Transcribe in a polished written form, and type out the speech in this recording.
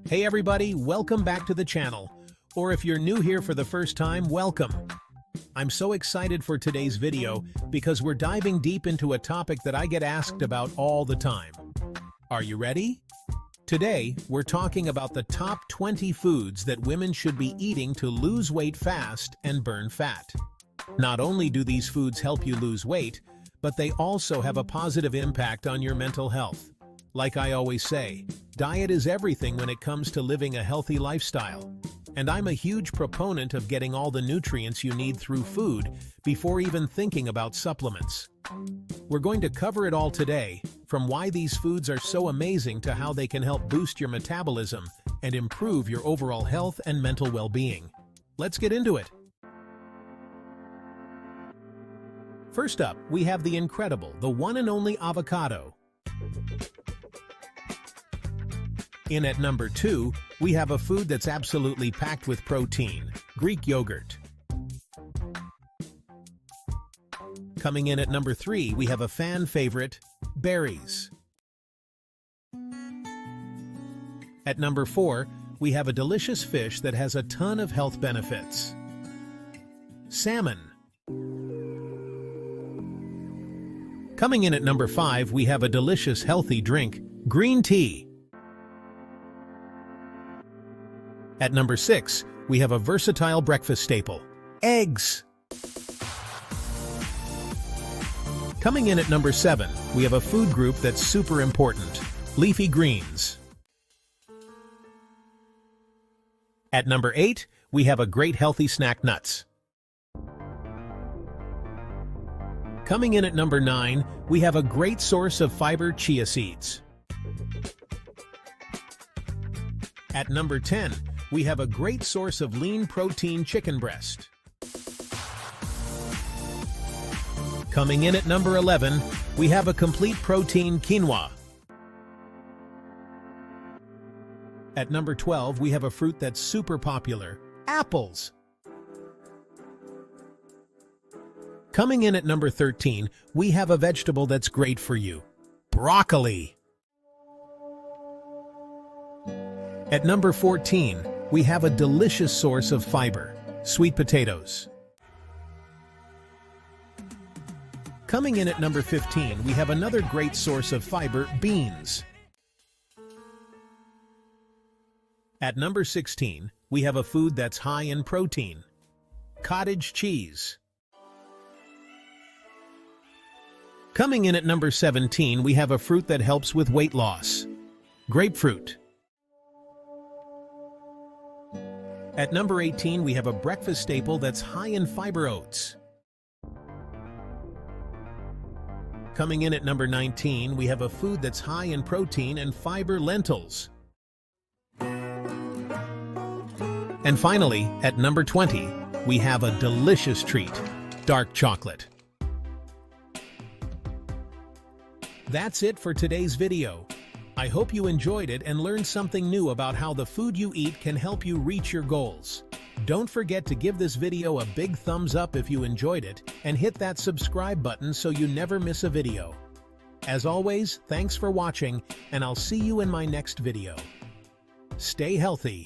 Hey everybody, welcome back to the channel. Or if you're new here for the first time, welcome. I'm so excited for today's video because we're diving deep into a topic that I get asked about all the time. Are you ready? Today, we're talking about the top 20 foods that women should be eating to lose weight fast and burn fat. Not only do these foods help you lose weight, but they also have a positive impact on your mental health. Like I always say, diet is everything when it comes to living a healthy lifestyle. And I'm a huge proponent of getting all the nutrients you need through food before even thinking about supplements. We're going to cover it all today, from why these foods are so amazing to how they can help boost your metabolism and improve your overall health and mental well-being. Let's get into it. First up, we have the incredible, the one and only avocado. In at number 2, we have a food that's absolutely packed with protein, Greek yogurt. Coming in at number 3, we have a fan favorite, berries. At number 4, we have a delicious fish that has a ton of health benefits, salmon. Coming in at number 5, we have a delicious healthy drink, green tea. At number 6, we have a versatile breakfast staple, eggs. Coming in at number 7, we have a food group that's super important, leafy greens. At number 8, we have a great healthy snack, nuts. Coming in at number 9, we have a great source of fiber, chia seeds. At number 10, we have a great source of lean protein, chicken breast. Coming in at number 11, we have a complete protein, quinoa. At number 12, we have a fruit that's super popular, apples. Coming in at number 13, we have a vegetable that's great for you, broccoli. At number 14, we have a delicious source of fiber, sweet potatoes. Coming in at number 15, we have another great source of fiber, beans. At number 16, we have a food that's high in protein, cottage cheese. Coming in at number 17, we have a fruit that helps with weight loss, grapefruit. At number 18, we have a breakfast staple that's high in fiber, oats. Coming in at number 19, we have a food that's high in protein and fiber, lentils. And finally, at number 20, we have a delicious treat, dark chocolate. That's it for today's video. I hope you enjoyed it and learned something new about how the food you eat can help you reach your goals. Don't forget to give this video a big thumbs up if you enjoyed it, and hit that subscribe button so you never miss a video. As always, thanks for watching, and I'll see you in my next video. Stay healthy.